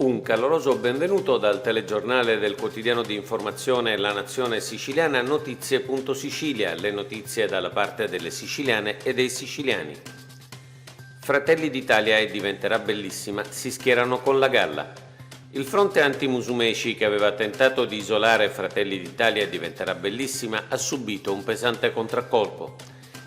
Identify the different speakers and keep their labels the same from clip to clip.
Speaker 1: Un caloroso benvenuto dal telegiornale del quotidiano di informazione La Nazione Siciliana, Notizie.Sicilia, le notizie dalla parte delle siciliane e dei siciliani. Fratelli d'Italia e diventerà bellissima si schierano con la Galla. Il fronte anti-Musumeci, che aveva tentato di isolare Fratelli d'Italia e diventerà bellissima, ha subito un pesante contraccolpo.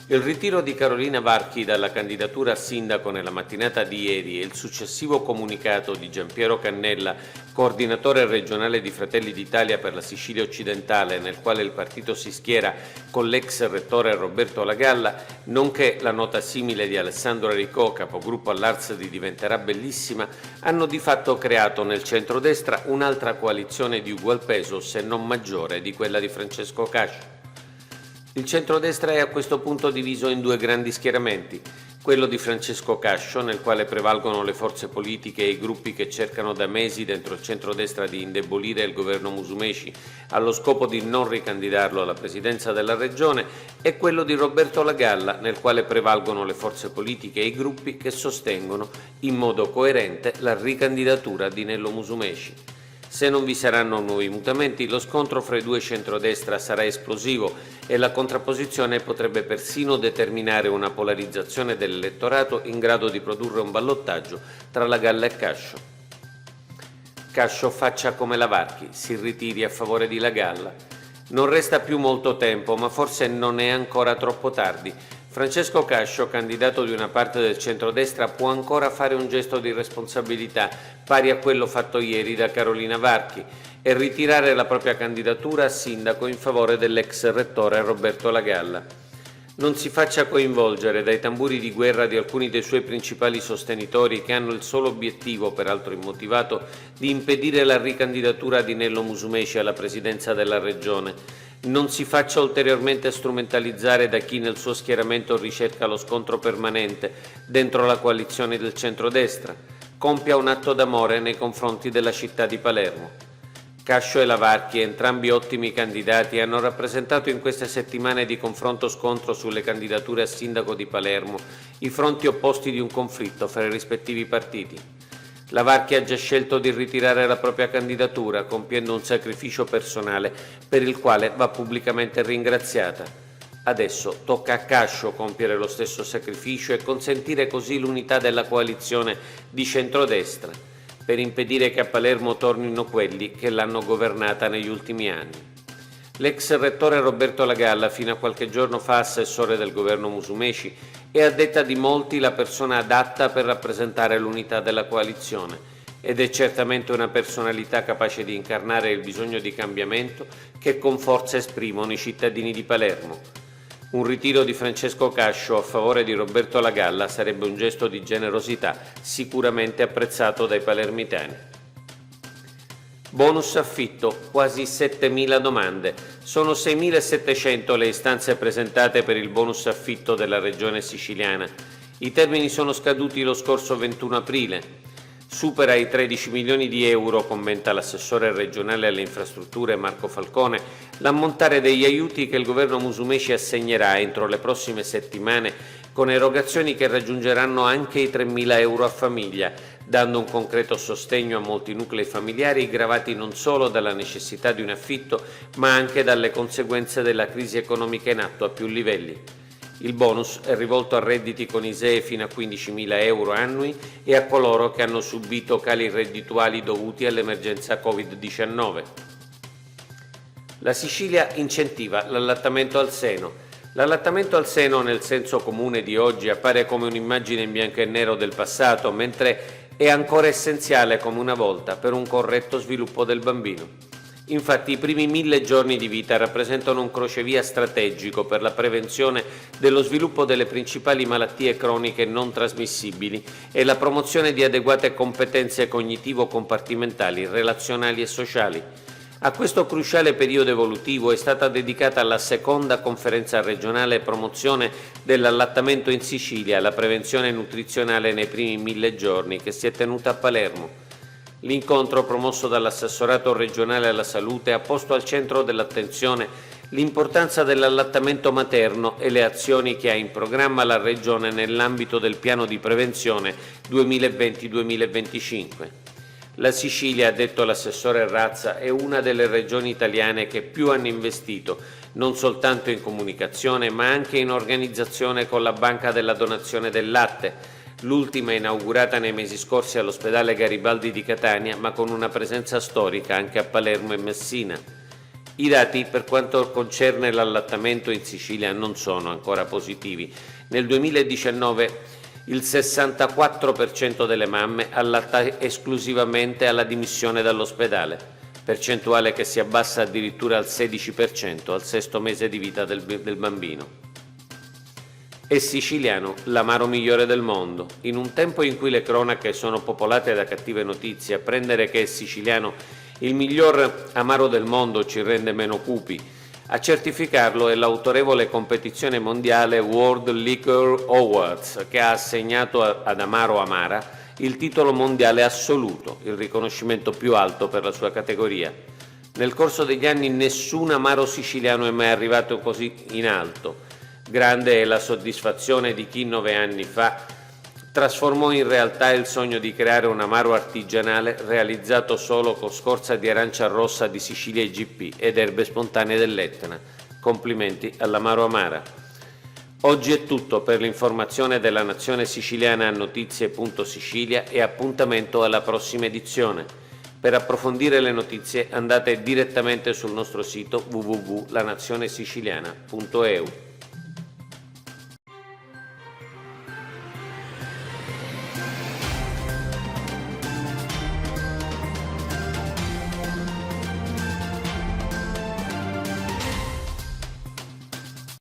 Speaker 1: Il ritiro di Carolina Varchi dalla candidatura a sindaco nella mattinata di ieri e il successivo comunicato di Giampiero Cannella, coordinatore regionale di Fratelli d'Italia per la Sicilia occidentale, nel quale il partito si schiera con l'ex rettore Roberto La Galla, nonché la nota simile di Alessandro Aricò, capogruppo all'Arts di Diventerà Bellissima, hanno di fatto creato nel centrodestra un'altra coalizione di ugual peso, se non maggiore, di quella di Francesco Cascio. Il centrodestra è a questo punto diviso in due grandi schieramenti, quello di Francesco Cascio, nel quale prevalgono le forze politiche e i gruppi che cercano da mesi dentro il centrodestra di indebolire il governo Musumeci allo scopo di non ricandidarlo alla presidenza della regione, e quello di Roberto La Galla, nel quale prevalgono le forze politiche e i gruppi che sostengono in modo coerente la ricandidatura di Nello Musumeci. Se non vi saranno nuovi mutamenti, lo scontro fra i due centrodestra sarà esplosivo e la contrapposizione potrebbe persino determinare una polarizzazione dell'elettorato in grado di produrre un ballottaggio tra La Galla e Cascio. Cascio faccia come la Varchi, si ritiri a favore di La Galla. Non resta più molto tempo, ma forse non è ancora troppo tardi. Francesco Cascio, candidato di una parte del centrodestra, può ancora fare un gesto di responsabilità, pari a quello fatto ieri da Carolina Varchi, e ritirare la propria candidatura a sindaco in favore dell'ex rettore Roberto La Galla. Non si faccia coinvolgere dai tamburi di guerra di alcuni dei suoi principali sostenitori, che hanno il solo obiettivo, peraltro immotivato, di impedire la ricandidatura di Nello Musumeci alla presidenza della regione. Non si faccia ulteriormente strumentalizzare da chi nel suo schieramento ricerca lo scontro permanente dentro la coalizione del centrodestra. Compia un atto d'amore nei confronti della città di Palermo. Cascio e La Varchi, entrambi ottimi candidati, hanno rappresentato in queste settimane di confronto-scontro sulle candidature a sindaco di Palermo i fronti opposti di un conflitto fra i rispettivi partiti. La Varchi ha già scelto di ritirare la propria candidatura, compiendo un sacrificio personale per il quale va pubblicamente ringraziata. Adesso tocca a Cascio compiere lo stesso sacrificio e consentire così l'unità della coalizione di centrodestra, per impedire che a Palermo tornino quelli che l'hanno governata negli ultimi anni. L'ex rettore Roberto La Galla, fino a qualche giorno fa assessore del governo Musumeci, è a detta di molti la persona adatta per rappresentare l'unità della coalizione ed è certamente una personalità capace di incarnare il bisogno di cambiamento che con forza esprimono i cittadini di Palermo. Un ritiro di Francesco Cascio a favore di Roberto La Galla sarebbe un gesto di generosità sicuramente apprezzato dai palermitani. Bonus affitto, quasi 7.000 domande. Sono 6.700 le istanze presentate per il bonus affitto della regione siciliana. I termini sono scaduti lo scorso 21 aprile. Supera i 13 milioni di euro, commenta l'assessore regionale alle infrastrutture Marco Falcone, l'ammontare degli aiuti che il governo Musumeci assegnerà entro le prossime settimane, con erogazioni che raggiungeranno anche i 3.000 euro a famiglia, dando un concreto sostegno a molti nuclei familiari gravati non solo dalla necessità di un affitto, ma anche dalle conseguenze della crisi economica in atto a più livelli. Il bonus è rivolto a redditi con ISEE fino a 15.000 euro annui e a coloro che hanno subito cali reddituali dovuti all'emergenza Covid-19. La Sicilia incentiva l'allattamento al seno. L'allattamento al seno nel senso comune di oggi appare come un'immagine in bianco e nero del passato, mentre è ancora essenziale come una volta per un corretto sviluppo del bambino. Infatti i primi 1000 giorni di vita rappresentano un crocevia strategico per la prevenzione dello sviluppo delle principali malattie croniche non trasmissibili e la promozione di adeguate competenze cognitivo-compartimentali, relazionali e sociali. A questo cruciale periodo evolutivo è stata dedicata la seconda conferenza regionale promozione dell'allattamento in Sicilia, la prevenzione nutrizionale nei primi 1000 giorni, che si è tenuta a Palermo. L'incontro, promosso dall'assessorato regionale alla salute, ha posto al centro dell'attenzione l'importanza dell'allattamento materno e le azioni che ha in programma la Regione nell'ambito del piano di prevenzione 2020-2025. La Sicilia, ha detto l'assessore Razza, è una delle regioni italiane che più hanno investito, non soltanto in comunicazione, ma anche in organizzazione con la Banca della Donazione del Latte, l'ultima inaugurata nei mesi scorsi all'ospedale Garibaldi di Catania, ma con una presenza storica anche a Palermo e Messina. I dati per quanto concerne l'allattamento in Sicilia non sono ancora positivi. Nel 2019 il 64% delle mamme allatta esclusivamente alla dimissione dall'ospedale, percentuale che si abbassa addirittura al 16% al sesto mese di vita del bambino. È siciliano l'amaro migliore del mondo. In un tempo in cui le cronache sono popolate da cattive notizie, apprendere che è siciliano il miglior amaro del mondo ci rende meno cupi. A certificarlo è l'autorevole competizione mondiale World Liquor Awards, che ha assegnato ad Amaro Amara il titolo mondiale assoluto, il riconoscimento più alto per la sua categoria. Nel corso degli anni nessun amaro siciliano è mai arrivato così in alto. Grande è la soddisfazione di chi 9 anni fa trasformò in realtà il sogno di creare un amaro artigianale realizzato solo con scorza di arancia rossa di Sicilia IGP ed erbe spontanee dell'Etna. Complimenti all'Amaro Amara. Oggi è tutto per l'informazione della Nazione Siciliana a notizie.sicilia e appuntamento alla prossima edizione. Per approfondire le notizie andate direttamente sul nostro sito www.lanazionesiciliana.eu.